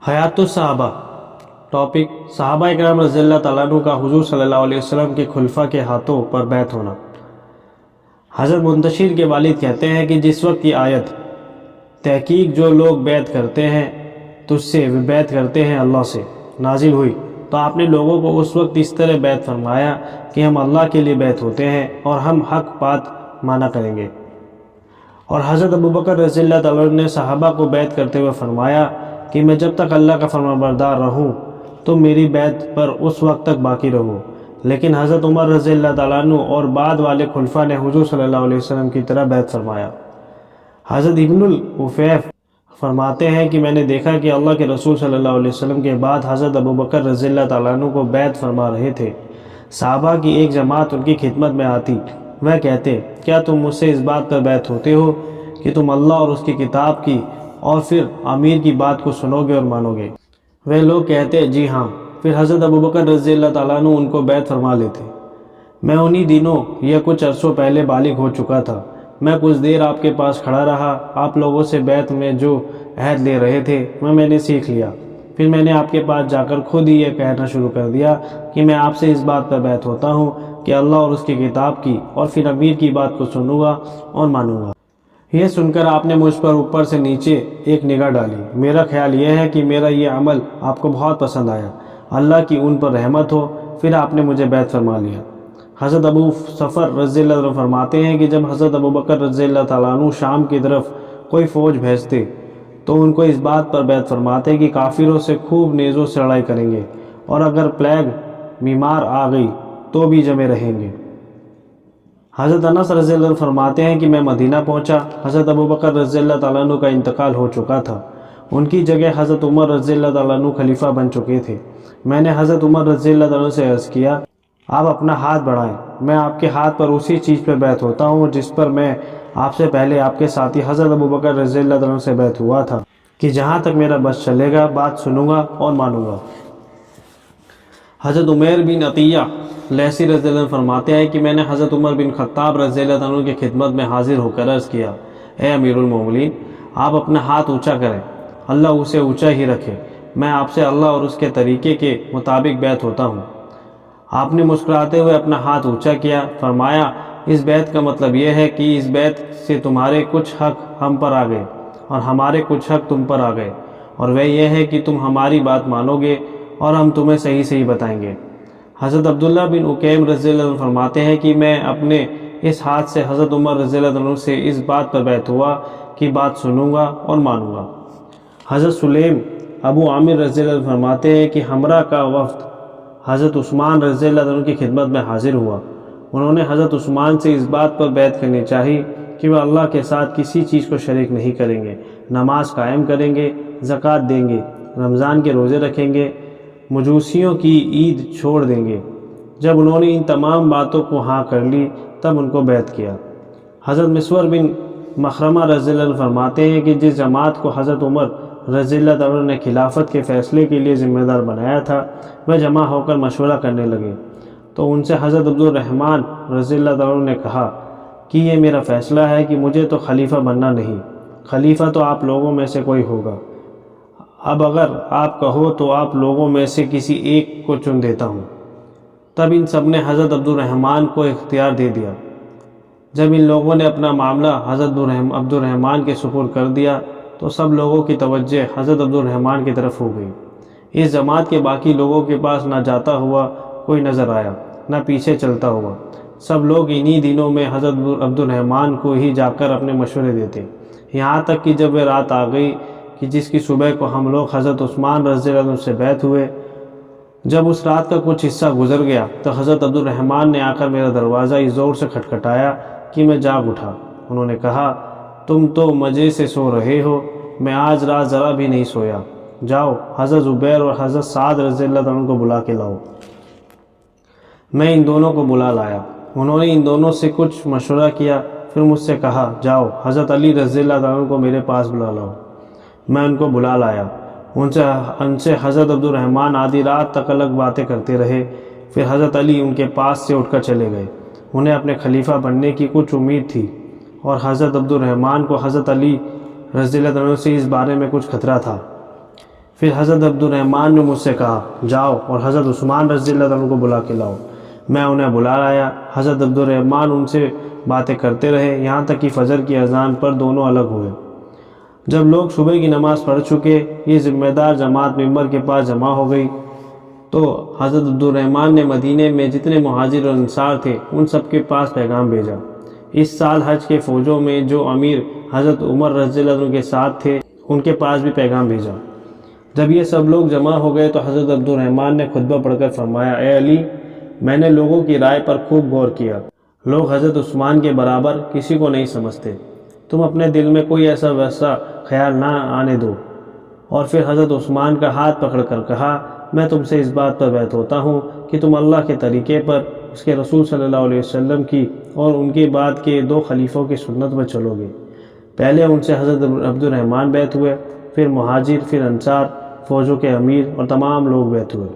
حیات الصحابہ ٹاپک صحابہ اکرام رضی اللہ تعالیٰ عنہ کا حضور صلی اللہ علیہ وسلم کے خلفاء کے ہاتھوں پر بیعت ہونا۔ حضرت منتشر کے والد کہتے ہیں کہ جس وقت یہ آیت تحقیق جو لوگ بیعت کرتے ہیں تجھ سے وہ بیعت کرتے ہیں اللہ سے نازل ہوئی تو آپ نے لوگوں کو اس وقت اس طرح بیعت فرمایا کہ ہم اللہ کے لیے بیعت ہوتے ہیں اور ہم حق بات مانا کریں گے۔ اور حضرت ابوبکر رضی اللہ تعالیٰ عنہ نے صحابہ کو بیعت کرتے ہوئے فرمایا کہ میں جب تک اللہ کا فرمانبردار رہوں تم میری بیعت پر اس وقت تک باقی رہو۔ لیکن حضرت عمر رضی اللہ تعالیٰ عنہ اور بعد والے خلفاء نے حضور صلی اللہ علیہ وسلم کی طرح بیعت فرمایا۔ حضرت ابن العفیف فرماتے ہیں کہ میں نے دیکھا کہ اللہ کے رسول صلی اللہ علیہ وسلم کے بعد حضرت ابوبکر رضی اللہ تعالیٰ عنہ کو بیعت فرما رہے تھے۔ صحابہ کی ایک جماعت ان کی خدمت میں آتی، وہ کہتے کیا تم مجھ سے اس بات پر بیعت ہوتے ہو کہ تم اللہ اور اس کی کتاب کی اور پھر امیر کی بات کو سنو گے اور مانو گے؟ وہ لوگ کہتے جی ہاں۔ پھر حضرت ابوبکر رضی اللہ تعالیٰ عنہ ان کو بیعت فرما لیتے۔ میں انہی دنوں یا کچھ عرصوں پہلے بالغ ہو چکا تھا۔ میں کچھ دیر آپ کے پاس کھڑا رہا، آپ لوگوں سے بیعت میں جو عہد لے رہے تھے میں نے سیکھ لیا۔ پھر میں نے آپ کے پاس جا کر خود ہی یہ کہنا شروع کر دیا کہ میں آپ سے اس بات پر بیعت ہوتا ہوں کہ اللہ اور اس کی کتاب کی اور پھر امیر کی بات کو سنوں گا اور مانوں گا۔ یہ سن کر آپ نے مجھ پر اوپر سے نیچے ایک نگاہ ڈالی۔ میرا خیال یہ ہے کہ میرا یہ عمل آپ کو بہت پسند آیا، اللہ کی ان پر رحمت ہو۔ پھر آپ نے مجھے بیعت فرما لیا۔ حضرت ابو صفر رضی اللہ عنہ فرماتے ہیں کہ جب حضرت ابوبکر رضی اللہ تعالیٰ عنہ شام کی طرف کوئی فوج بھیجتے تو ان کو اس بات پر بیعت فرماتے کہ کافروں سے خوب نیزوں سے لڑائی کریں گے اور اگر پلیگ بیمار آ گئی تو بھی جمے رہیں گے۔ حضرت انس رضی اللہ عنہ فرماتے ہیں کہ میں مدینہ پہنچا، حضرت ابوبکر رضی اللہ تعالیٰ عنہ کا انتقال ہو چکا تھا، ان کی جگہ حضرت عمر رضی اللہ تعالیٰ عنہ خلیفہ بن چکے تھے۔ میں نے حضرت عمر رضی اللہ تعالیٰ عنہ سے عرض کیا آپ اپنا ہاتھ بڑھائیں، میں آپ کے ہاتھ پر اسی چیز پر بیعت ہوتا ہوں جس پر میں آپ سے پہلے آپ کے ساتھی حضرت ابوبکر رضی اللہ تعالیٰ عنہ سے بیعت ہوا تھا کہ جہاں تک میرا بس چلے گا بات سنوں گا اور مانوں گا۔ حضرت عمیر بن عطیہ لیثی رضی اللہ عنہ فرماتے ہیں کہ میں نے حضرت عمر بن خطاب رضی اللہ عنہ کی خدمت میں حاضر ہو کر عرض کیا اے امیر المومنین آپ اپنا ہاتھ اونچا کریں، اللہ اسے اونچا ہی رکھے، میں آپ سے اللہ اور اس کے طریقے کے مطابق بیعت ہوتا ہوں۔ آپ نے مسکراتے ہوئے اپنا ہاتھ اونچا کیا، فرمایا اس بیعت کا مطلب یہ ہے کہ اس بیعت سے تمہارے کچھ حق ہم پر آ گئے اور ہمارے کچھ حق تم پر آ گئے، اور وہ یہ ہے کہ تم ہماری بات مانو گے اور ہم تمہیں صحیح صحیح بتائیں گے۔ حضرت عبداللہ بن عکیم رضی اللہ عنہ فرماتے ہیں کہ میں اپنے اس ہاتھ سے حضرت عمر رضی اللہ عنہ سے اس بات پر بیعت ہوا کہ بات سنوں گا اور مانوں گا۔ حضرت سلیم ابو عامر رضی اللہ عنہ فرماتے ہیں کہ ہمراہ کا وفد حضرت عثمان رضی اللہ عنہ کی خدمت میں حاضر ہوا۔ انہوں نے حضرت عثمان سے اس بات پر بیعت کرنی چاہی کہ وہ اللہ کے ساتھ کسی چیز کو شریک نہیں کریں گے، نماز قائم کریں گے، زکوٰۃ دیں گے، رمضان کے روزے رکھیں گے، مجوسیوں کی عید چھوڑ دیں گے۔ جب انہوں نے ان تمام باتوں کو ہاں کر لی تب ان کو بیعت کیا۔ حضرت مسور بن مخرمہ رضی اللہ عنہ فرماتے ہیں کہ جس جماعت کو حضرت عمر رضی اللہ تعالیٰ نے خلافت کے فیصلے کے لیے ذمہ دار بنایا تھا وہ جمع ہو کر مشورہ کرنے لگے تو ان سے حضرت عبد الرحمن رضی اللہ تعالیٰ نے کہا کہ یہ میرا فیصلہ ہے کہ مجھے تو خلیفہ بننا نہیں، خلیفہ تو آپ لوگوں میں سے کوئی ہوگا، اب اگر آپ کہو تو آپ لوگوں میں سے کسی ایک کو چن دیتا ہوں۔ تب ان سب نے حضرت عبد الرحمن کو اختیار دے دیا۔ جب ان لوگوں نے اپنا معاملہ حضرت عبد الرحمن کے سپرد کر دیا تو سب لوگوں کی توجہ حضرت عبد الرحمن کی طرف ہو گئی۔ اس جماعت کے باقی لوگوں کے پاس نہ جاتا ہوا کوئی نظر آیا نہ پیچھے چلتا ہوا، سب لوگ انہی دنوں میں حضرت عبد الرحمن کو ہی جا کر اپنے مشورے دیتے، یہاں تک کہ جب وہ رات آ گئی کہ جس کی صبح کو ہم لوگ حضرت عثمان رضی اللہ عنہ سے بیعت ہوئے، جب اس رات کا کچھ حصہ گزر گیا تو حضرت عبد الرحمن نے آ کر میرا دروازہ اس زور سے کھٹکھٹایا کہ میں جاگ اٹھا۔ انہوں نے کہا تم تو مزے سے سو رہے ہو، میں آج رات ذرا بھی نہیں سویا، جاؤ حضرت زبیر اور حضرت سعد رضی اللہ عنہ کو بلا کے لاؤ۔ میں ان دونوں کو بلا لایا، انہوں نے ان دونوں سے کچھ مشورہ کیا، پھر مجھ سے کہا جاؤ حضرت علی رضی اللہ عنہ کو میرے پاس بلا لاؤ۔ میں ان کو بلا لایا، ان سے حضرت عبد الرحمن آدھی رات تک الگ باتیں کرتے رہے، پھر حضرت علی ان کے پاس سے اٹھ کر چلے گئے۔ انہیں اپنے خلیفہ بننے کی کچھ امید تھی اور حضرت عبد الرحمن کو حضرت علی رضی اللہ عنہ سے اس بارے میں کچھ خطرہ تھا۔ پھر حضرت عبد الرحمن نے مجھ سے کہا جاؤ اور حضرت عثمان رضی اللہ عنہ کو بلا کے لاؤ۔ میں انہیں بلا لایا۔ حضرت عبد الرحمن ان سے باتیں کرتے رہے یہاں تک کہ فجر کی اذان پر دونوں الگ ہوئے۔ جب لوگ صبح کی نماز پڑھ چکے، یہ ذمہ دار جماعت ممبر کے پاس جمع ہو گئی، تو حضرت عبد الرحمن نے مدینے میں جتنے مہاجر اور انصار تھے ان سب کے پاس پیغام بھیجا۔ اس سال حج کے فوجوں میں جو امیر حضرت عمر رضی اللہ عنہ کے ساتھ تھے ان کے پاس بھی پیغام بھیجا۔ جب یہ سب لوگ جمع ہو گئے تو حضرت عبد الرحمن نے خطبہ پڑھ کر فرمایا، اے علی، میں نے لوگوں کی رائے پر خوب غور کیا۔ لوگ حضرت عثمان کے برابر کسی کو نہیں سمجھتے، تم اپنے دل میں کوئی ایسا ویسا خیال نہ آنے دو۔ اور پھر حضرت عثمان کا ہاتھ پکڑ کر کہا، میں تم سے اس بات پر بیعت ہوتا ہوں کہ تم اللہ کے طریقے پر، اس کے رسول صلی اللہ علیہ وسلم کی اور ان کے بعد کے 2 خلیفوں کی سنت پر چلو گے۔ پہلے ان سے حضرت عبد الرحمن بیعت ہوئے، پھر مہاجر، پھر انصار، فوجوں کے امیر اور تمام لوگ بیعت ہوئے۔